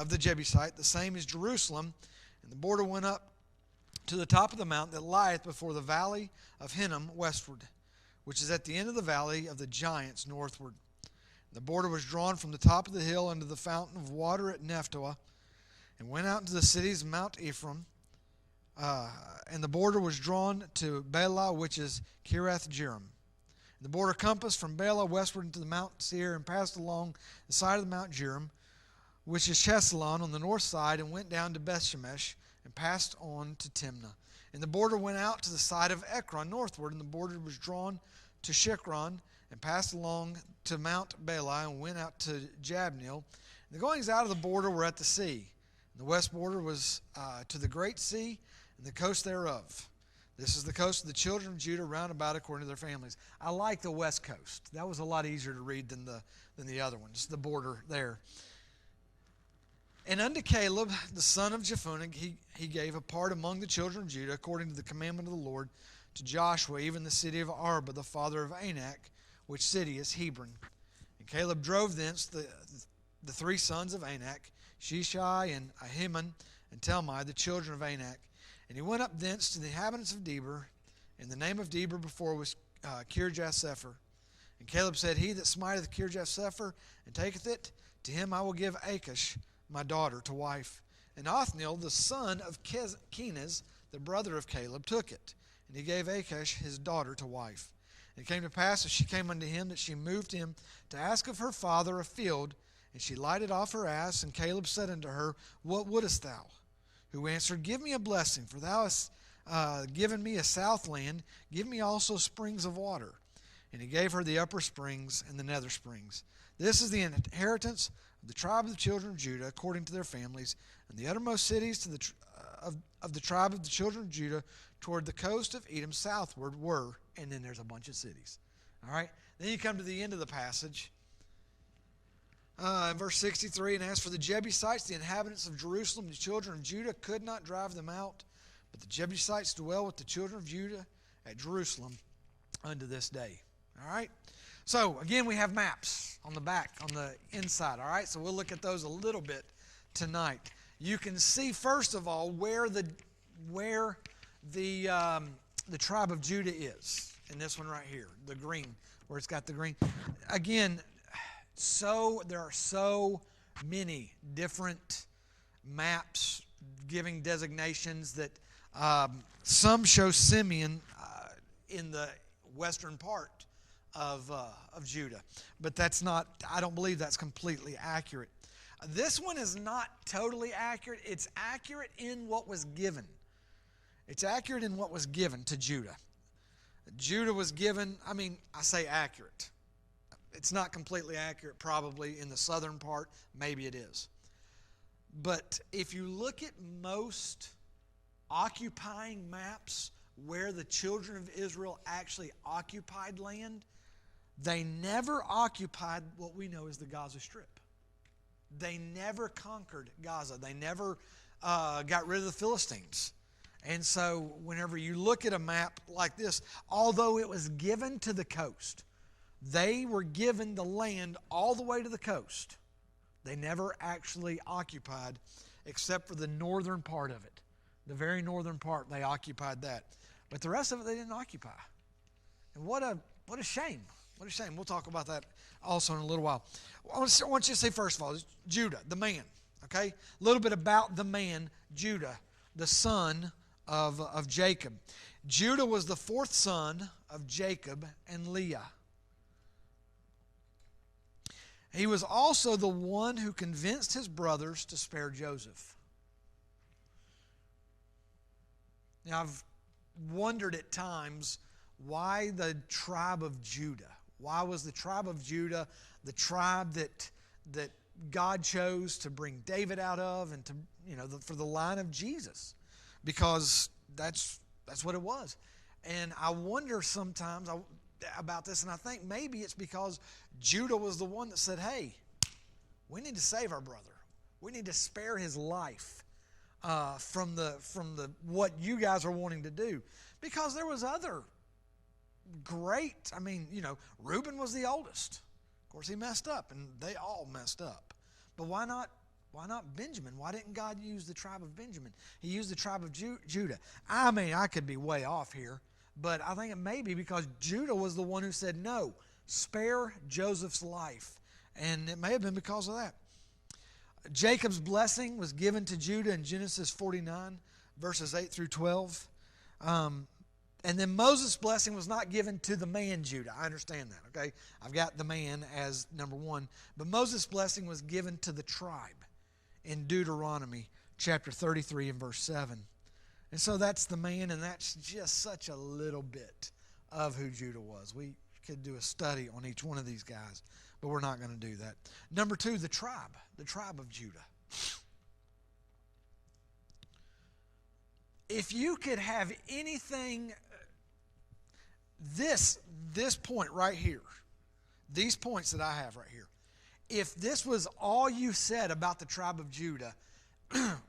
of the Jebusite, the same as Jerusalem. And the border went up to the top of the mount that lieth before the valley of Hinnom westward, which is at the end of the valley of the giants northward. The border was drawn from the top of the hill unto the fountain of water at Nephtoah, and went out into the cities of Mount Ephraim. And the border was drawn to Bela, which is Kiriath-jearim. The border compassed from Bela westward into the Mount Seir, and passed along the side of the Mount Jearim, which is Chesalon, on the north side, and went down to Bethshemesh, and passed on to Timnah. And the border went out to the side of Ekron northward, and the border was drawn to Shikron, and passed along to Mount Bela, and went out to Jabneel. And the goings out of the border were at the sea. And the west border was to the great sea, and the coast thereof. This is the coast of the children of Judah round about according to their families. I like the west coast. That was a lot easier to read than the other ones, the border there. And unto Caleb, the son of Jephunneh, he gave a part among the children of Judah, according to the commandment of the Lord, to Joshua, even the city of Arba, the father of Anak, which city is Hebron. And Caleb drove thence the three sons of Anak, Sheshai and Ahiman and Talmai, the children of Anak. And he went up thence to the inhabitants of Debir, and the name of Debir before was Kirjath-sepher. And Caleb said, He that smiteth Kirjath-sepher and taketh it, to him I will give Achish, my daughter, to wife. And Othniel, the son of Kenaz, the brother of Caleb, took it, and he gave Achish his daughter to wife. And it came to pass, as she came unto him, that she moved him to ask of her father a field, and she lighted off her ass, and Caleb said unto her, What wouldest thou? Who answered, Give me a blessing, for thou hast given me a south land, give me also springs of water. And he gave her the upper springs and the nether springs. This is the inheritance of the tribe of the children of Judah, according to their families, and the uttermost cities to of the tribe of the children of Judah toward the coast of Edom southward were, and then there's a bunch of cities. All right? Then you come to the end of the passage. In verse 63, and as for the Jebusites, the inhabitants of Jerusalem, the children of Judah could not drive them out, but the Jebusites dwell with the children of Judah at Jerusalem unto this day. All right? So, again, we have maps on the back, on the inside. All right? So we'll look at those a little bit tonight. You can see, first of all, where the tribe of Judah is. In this one right here, the green, where it's got the green. Again, there are so many different maps giving designations that some show Simeon in the western part of Judah, but that's not. I don't believe that's completely accurate. This one is not totally accurate. It's accurate in what was given. It's accurate in what was given to Judah. Judah was given. I say accurate. It's not completely accurate probably in the southern part. Maybe it is. But if you look at most occupying maps where the children of Israel actually occupied land, they never occupied what we know as the Gaza Strip. They never conquered Gaza. They never got rid of the Philistines. And so whenever you look at a map like this, although it was given to the coast, they were given the land all the way to the coast. They never actually occupied, except for the northern part of it. The very northern part, they occupied that. But the rest of it, they didn't occupy. And what a shame. What a shame. We'll talk about that also in a little while. I want you to say, first of all, Judah, the man. Okay? A little bit about the man, Judah, the son of Jacob. Judah was the fourth son of Jacob and Leah. He was also the one who convinced his brothers to spare Joseph. Now, I've wondered at times why the tribe of Judah. Why was the tribe of Judah the tribe that God chose to bring David out of and to for the line of Jesus? Because that's what it was. And I wonder sometimes about this, and I think maybe it's because Judah was the one that said, hey, we need to save our brother. We need to spare his life from the what you guys are wanting to do. Because there was other great, Reuben was the oldest. Of course, he messed up, and they all messed up. But why not Why not Benjamin? Why didn't God use the tribe of Benjamin? He used the tribe of Judah. I mean, I could be way off here, but I think it may be because Judah was the one who said, no, spare Joseph's life. And it may have been because of that. Jacob's blessing was given to Judah in Genesis 49, verses 8 through 12. And then Moses' blessing was not given to the man Judah. I understand that, okay? I've got the man as number one. But Moses' blessing was given to the tribe in Deuteronomy chapter 33 and verse 7. And so that's the man, and that's just such a little bit of who Judah was. We could do a study on each one of these guys, but we're not going to do that. Number two, the tribe of Judah. If you could have anything, this point right here, these points that I have right here, if this was all you said about the tribe of Judah,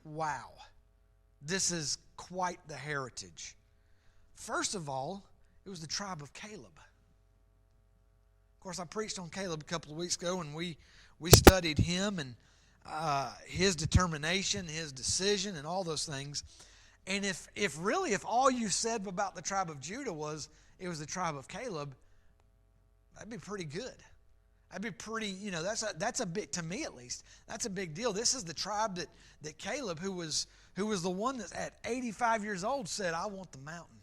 wow, this is quite the heritage. First of all, it was the tribe of Caleb. Of course, I preached on Caleb a couple of weeks ago, and we studied him and his determination, his decision, and all those things. And if all you said about the tribe of Judah was it was the tribe of Caleb, that'd be pretty good. That'd be pretty, that's a big, to me at least, that's a big deal. This is the tribe that Caleb, who was the one that at 85 years old said, I want the mountain.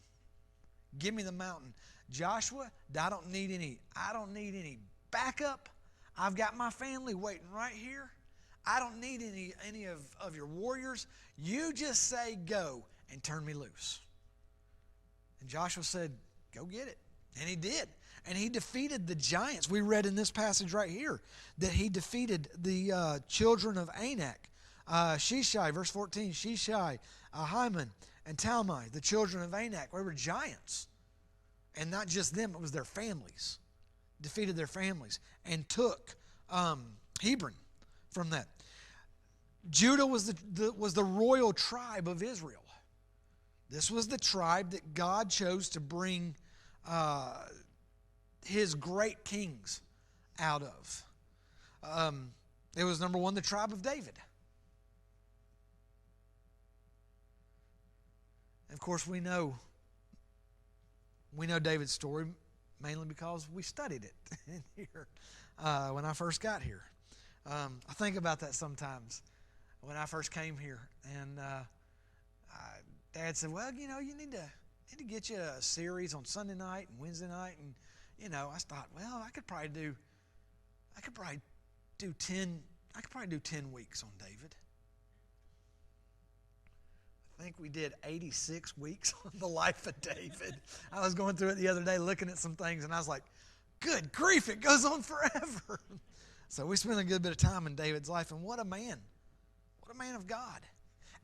Give me the mountain. Joshua, I don't need any backup. I've got my family waiting right here. I don't need any of your warriors. You just say go and turn me loose. And Joshua said, go get it. And he did. And he defeated the giants. We read in this passage right here that he defeated the children of Anak. Shishai, verse 14, Shishai, Ahiman, and Talmai, the children of Anak. They were giants. And not just them, it was their families. Defeated their families and took Hebron from that. Judah was the royal tribe of Israel. This was the tribe that God chose to bring his great kings out of. It was number one, the tribe of David. And of course, we know David's story mainly because we studied it in here when I first got here. I think about that sometimes when I first came here, and Dad said, "Well, you need to get you a series on Sunday night and Wednesday night." And I thought, well, I could probably do 10 weeks on David. I think we did 86 weeks on the life of David. I was going through it the other day looking at some things, and I was like, good grief, it goes on forever. So we spent a good bit of time in David's life, and what a man. What a man of God.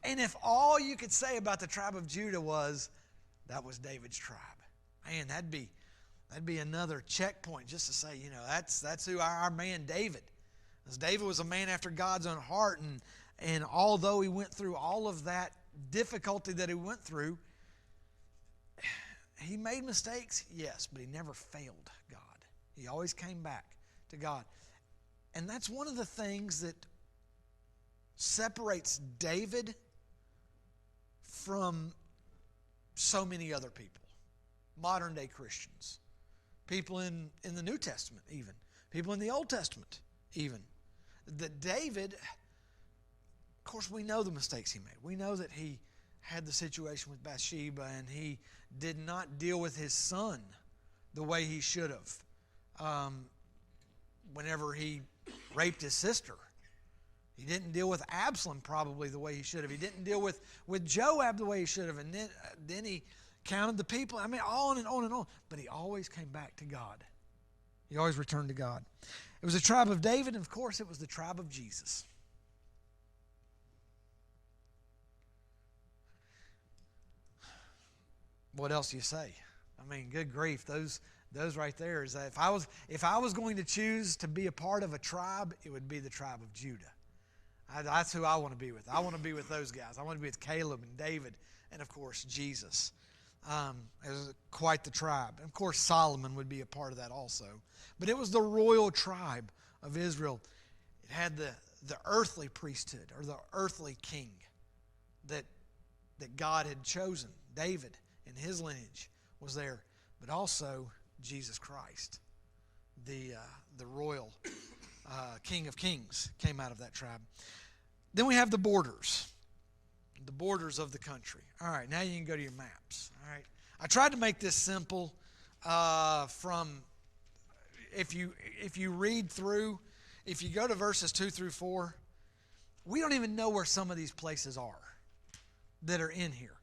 And if all you could say about the tribe of Judah was, that was David's tribe, man, that'd be another checkpoint just to say, that's who our man David. Because David was a man after God's own heart, and although he went through all of that difficulty that he went through, he made mistakes, yes, but he never failed God. He always came back to God. And that's one of the things that separates David from so many other people, modern day Christians, people in the New Testament even, people in the Old Testament even. That David, of course, we know the mistakes he made. We know that he had the situation with Bathsheba, and he did not deal with his son the way he should have. Whenever he raped his sister, he didn't deal with Absalom probably the way he should have. He didn't deal with Joab the way he should have. And then he counted the people. I mean, on and on and on. But he always came back to God. He always returned to God. It was the tribe of David, and of course it was the tribe of Jesus. What else do you say? I mean, good grief, those right there is that if I was going to choose to be a part of a tribe, it would be the tribe of Judah. That's who I want to be with. I want to be with those guys. I want to be with Caleb and David and, of course, Jesus. It was quite the tribe. And, of course, Solomon would be a part of that also. But it was the royal tribe of Israel. It had earthly priesthood or the earthly king that God had chosen. David and his lineage was there, but also Jesus Christ, the royal King of Kings, came out of that tribe. Then we have the borders of the country. All right, now you can go to your maps. All right, I tried to make this simple. From if you read through, if you go to verses 2 through 4, we don't even know where some of these places are that are in here,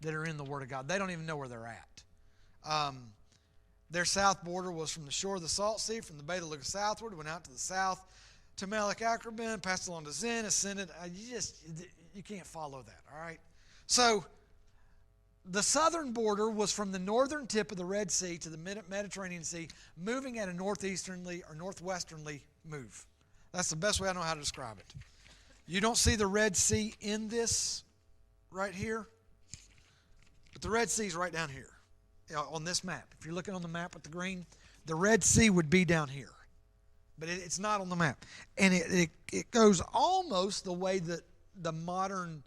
that are in the Word of God. They don't even know where they're at. Their south border was from the shore of the Salt Sea, from the bay that looked southward, went out to the south to Melech Acrabbim, passed along to Zin, ascended. You can't follow that, all right? So the southern border was from the northern tip of the Red Sea to the Mediterranean Sea, moving at a northeasternly or northwesternly move. That's the best way I know how to describe it. You don't see the Red Sea in this right here, but the Red Sea is right down here on this map. If you're looking on the map with the green, the Red Sea would be down here, but it's not on the map. And it goes almost the way that the modern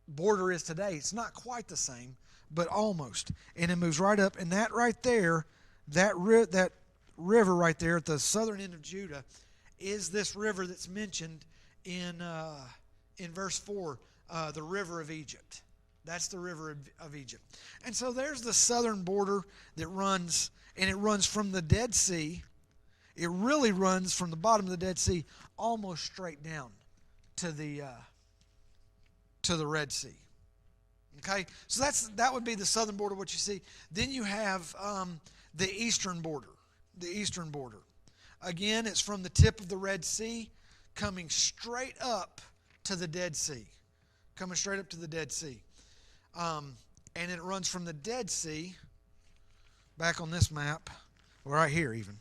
border is today. It's not quite the same, but almost. And it moves right up, and that right there, that river right there at the southern end of Judah is this river that's mentioned in verse 4, the river of Egypt. That's the river of Egypt. And so there's the southern border that runs, and it runs from the Dead Sea. It really runs from the bottom of the Dead Sea almost straight down to the Red Sea. Okay, so that would be the southern border, what you see. Then you have the eastern border. The eastern border. Again, it's from the tip of the Red Sea coming straight up to the Dead Sea. Coming straight up to the Dead Sea. And it runs from the Dead Sea, back on this map, or right here even.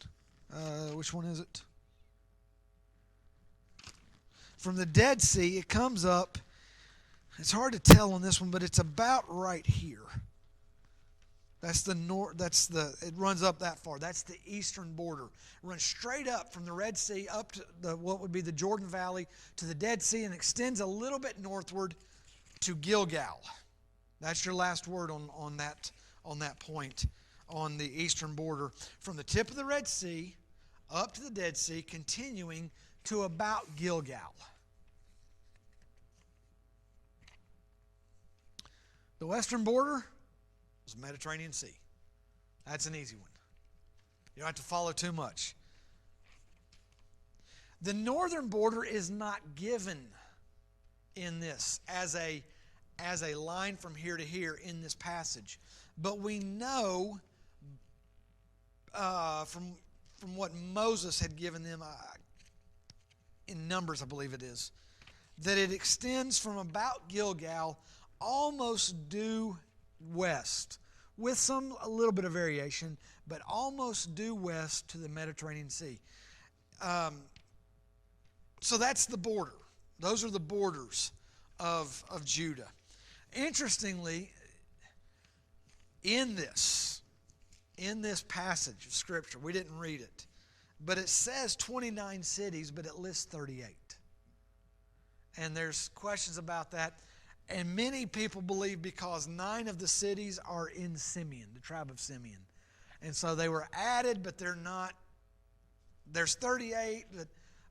Which one is it? From the Dead Sea, it comes up. It's hard to tell on this one, but it's about right here. That's the north. It runs up that far. That's the eastern border. It runs straight up from the Red Sea up to what would be the Jordan Valley to the Dead Sea, and extends a little bit northward to Gilgal. That's your last word on that point on the eastern border, from the tip of the Red Sea up to the Dead Sea, continuing to about Gilgal. The western border was the Mediterranean Sea. That's an easy one. You don't have to follow too much. The northern border is not given in this as a line from here to here in this passage. But we know from what Moses had given them in Numbers, I believe it is, that it extends from about Gilgal almost due west, with a little bit of variation, but almost due west to the Mediterranean Sea. So that's the border. Those are the borders of Judah. Interestingly, in this passage of Scripture, we didn't read it, but it says 29 cities, but it lists 38. And there's questions about that. And many people believe because 9 of the cities are in Simeon, the tribe of Simeon. And so they were added, but they're not. There's 38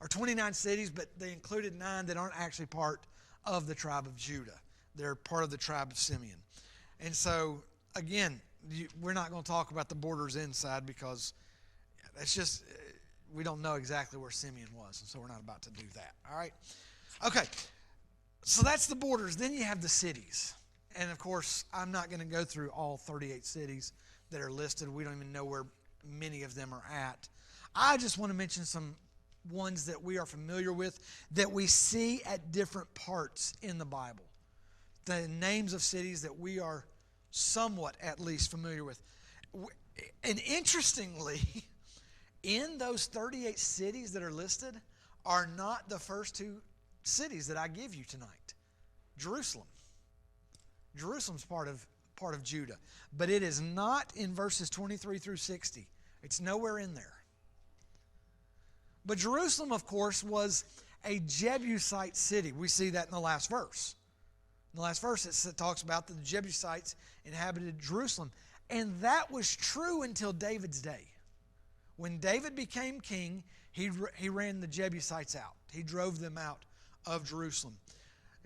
or 29 cities, but they included 9 that aren't actually part of the tribe of Judah. They're part of the tribe of Simeon. And so, again, we're not going to talk about the borders inside because it's just, we don't know exactly where Simeon was. And so we're not about to do that. All right? Okay. So that's the borders. Then you have the cities. And, of course, I'm not going to go through all 38 cities that are listed. We don't even know where many of them are at. I just want to mention some ones that we are familiar with that we see at different parts in the Bible. The names of cities that we are somewhat at least familiar with. And interestingly, in those 38 cities that are listed are not the first 2 cities that I give you tonight. Jerusalem. Jerusalem's part of Judah, but it is not in verses 23 through 60. It's nowhere in there. But Jerusalem, of course, was a Jebusite city. We see that in the last verse. In the last verse, it talks about the Jebusites inhabited Jerusalem. And that was true until David's day. When David became king, he ran the Jebusites out. He drove them out of Jerusalem.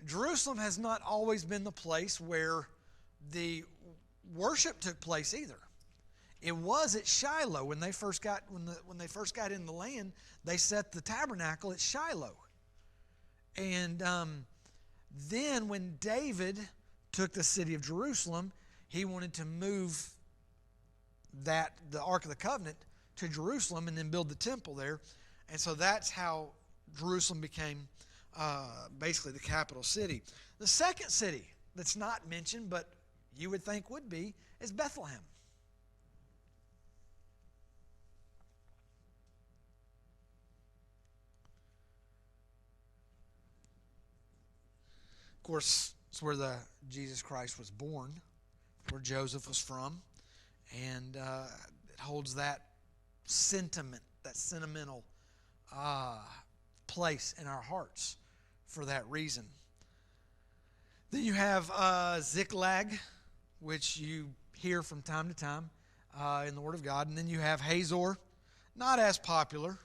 Jerusalem has not always been the place where the worship took place either. It was at Shiloh when they first got in the land. They set the tabernacle at Shiloh, and then when David took the city of Jerusalem, he wanted to move the Ark of the Covenant to Jerusalem and then build the temple there, and so that's how Jerusalem became basically the capital city. The second city that's not mentioned, but you would think would be, is Bethlehem. Of course, it's where Jesus Christ was born, where Joseph was from, and it holds that sentiment, that sentimental place in our hearts for that reason. Then you have Ziklag, which you hear from time to time in the Word of God, and then you have Hazor, not as popular,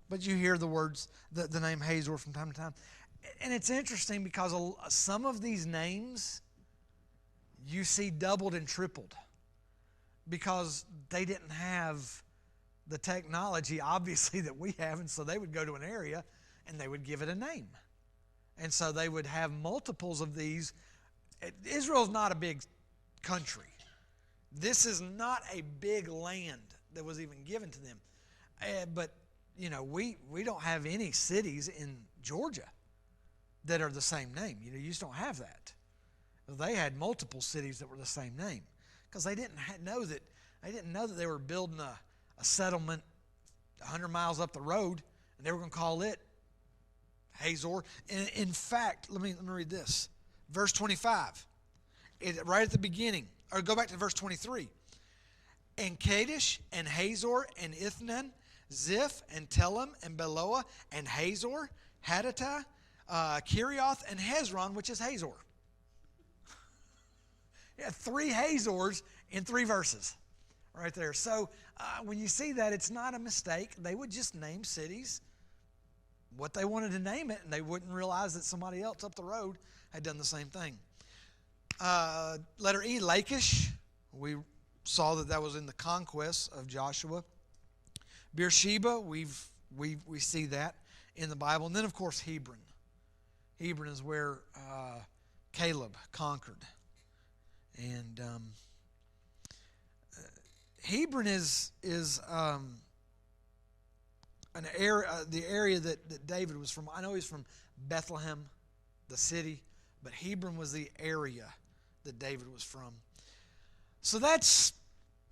but you hear the name Hazor from time to time. And it's interesting because some of these names you see doubled and tripled because they didn't have the technology, obviously, that we have, and so they would go to an area and they would give it a name. And so they would have multiples of these. Israel's not a big country. This is not a big land that was even given to them. But, we don't have any cities in Georgia that are the same name. You just don't have that. They had multiple cities that were the same name because they didn't know that they were building a settlement 100 miles up the road and they were going to call it Hazor. In fact, let me read this. Verse 25, right at the beginning, or go back to verse 23. And Kadesh and Hazor and Ithnan, Ziph and Telem and Beloah and Hazor, Hadattah, Kirioth and Hezron, which is Hazor. Yeah, 3 Hazors in 3 verses right there. So when you see that, it's not a mistake. They would just name cities what they wanted to name it, and they wouldn't realize that somebody else up the road had done the same thing. Letter E, Lachish. We saw that was in the conquest of Joshua. Beersheba, we see that in the Bible. And then, of course, Hebron. Hebron is where Caleb conquered. And Hebron is an area, the area that David was from. I know he's from Bethlehem, the city, but Hebron was the area that David was from. So that's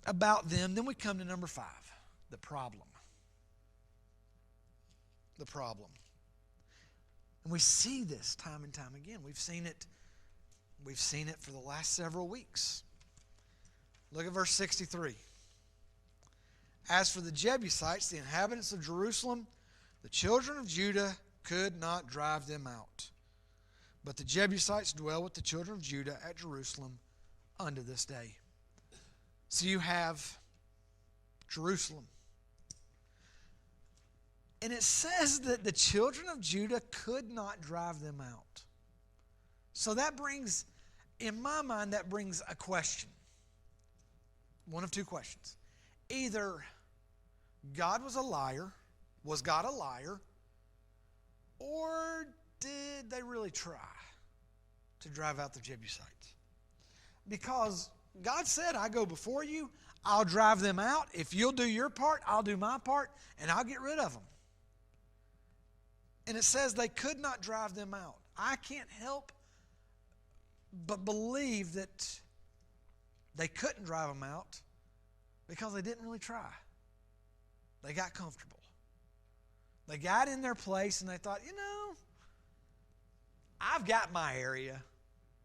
about them. Then we come to number 5, the problem. The problem. And we see this time and time again. We've seen it for the last several weeks. Look at verse 63. As for the Jebusites, the inhabitants of Jerusalem, the children of Judah could not drive them out. But the Jebusites dwell with the children of Judah at Jerusalem unto this day. So you have Jerusalem. And it says that the children of Judah could not drive them out. So that brings, in my mind, that brings a question. One of 2 questions. Either God was a liar, was God a liar, or did they really try to drive out the Jebusites? Because God said, I go before you, I'll drive them out. If you'll do your part, I'll do my part, and I'll get rid of them. And it says they could not drive them out. I can't help but believe that they couldn't drive them out because they didn't really try. They got comfortable. They got in their place and they thought, I've got my area.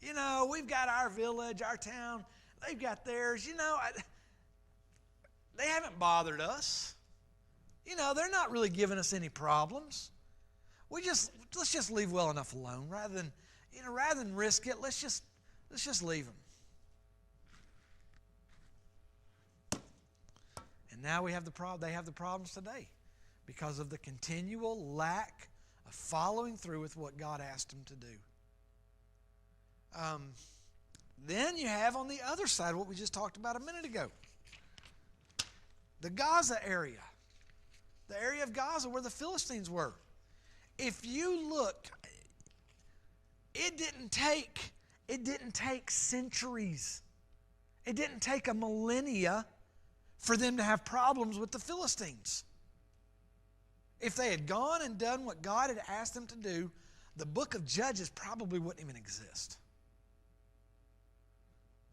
We've got our village, our town. They've got theirs. They haven't bothered us. they're not really giving us any problems. Let's just leave well enough alone rather than risk it. Let's just leave them. And now we have the problem. They have the problems today because of the continual lack of following through with what God asked them to do. Then you have on the other side what we just talked about a minute ago. The Gaza area. The area of Gaza where the Philistines were. If you look, it didn't take centuries. It didn't take a millennia for them to have problems with the Philistines. If they had gone and done what God had asked them to do, the book of Judges probably wouldn't even exist.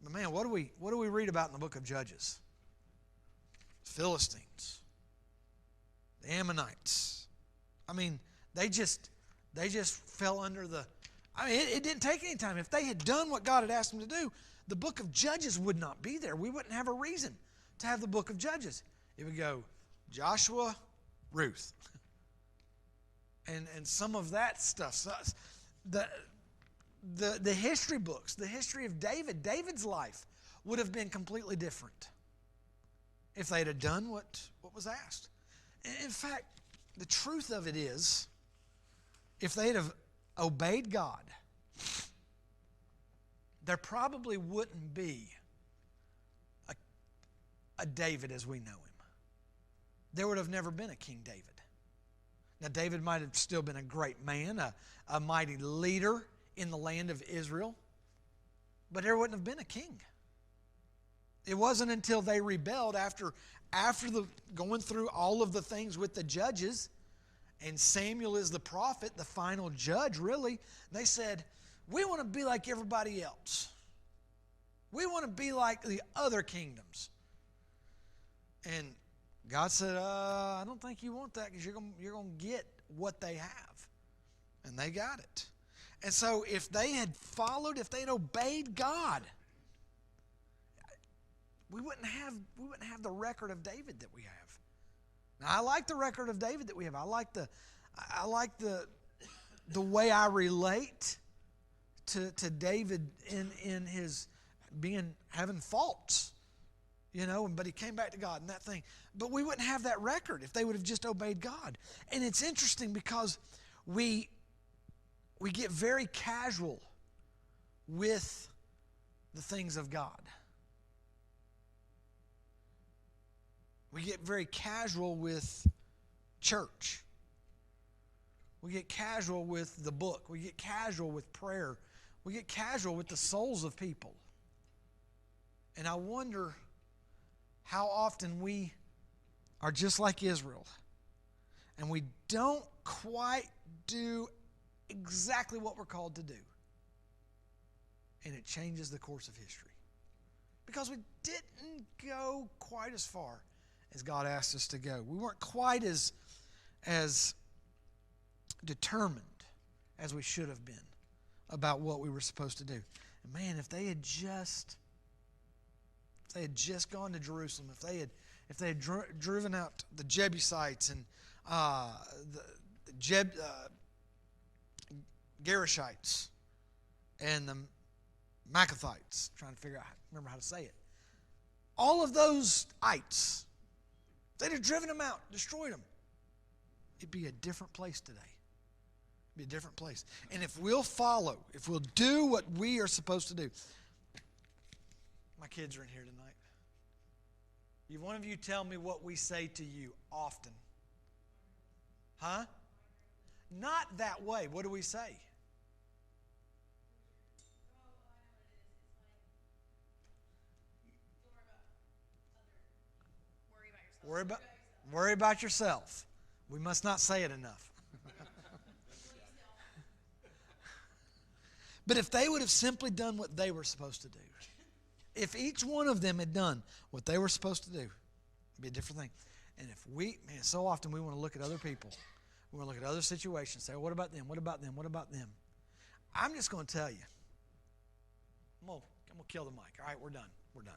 But man, what do we read about in the book of Judges? Philistines, the Ammonites. I mean, they just fell under the. I mean, it didn't take any time. If they had done what God had asked them to do, the book of Judges would not be there. We wouldn't have a reason to have the book of Judges. It would go Joshua, Ruth, and some of that stuff. So the history books, the history of David's life would have been completely different if they had done what was asked. In fact, the truth of it is, if they'd have obeyed God, there probably wouldn't be a David as we know him. There would have never been a King David. Now, David might have still been a great man, a mighty leader in the land of Israel, but there wouldn't have been a king. It wasn't until they rebelled after going through all of the things with the judges, and Samuel is the prophet, the final judge, really. They said, we want to be like everybody else. We want to be like the other kingdoms. And God said, I don't think you want that, because you're going to get what they have. And they got it. And so if they had obeyed God, we wouldn't have the record of David that we have. Now, I like the record of David that we have. I like the way I relate to David in his having faults, but he came back to God and that thing. But we wouldn't have that record if they would have just obeyed God. And it's interesting because we get very casual with the things of God. We get very casual with church. We get casual with the book. We get casual with prayer. We get casual with the souls of people. And I wonder how often we are just like Israel, and we don't quite do exactly what we're called to do. And it changes the course of history. Because we didn't go quite as far as God asked us to go. We weren't quite as determined as we should have been about what we were supposed to do. And man, if they had just gone to Jerusalem, if they had driven out the Jebusites and the Gerishites and the Maccathites, trying to remember how to say it. All of those ites, they'd have driven them out, destroyed them. It'd be a different place today. It'd be a different place. And if we'll do what we are supposed to do. My kids are in here tonight. One of you tell me what we say to you often. Huh? Not that way. What do we say? Worry about yourself. We must not say it enough. But if they would have simply done what they were supposed to do, if each one of them had done what they were supposed to do, it'd be a different thing. And if so often we want to look at other people. We want to look at other situations, say, what about them? What about them? What about them? I'm just going to tell you. I'm going to kill the mic. All right, we're done. We're done.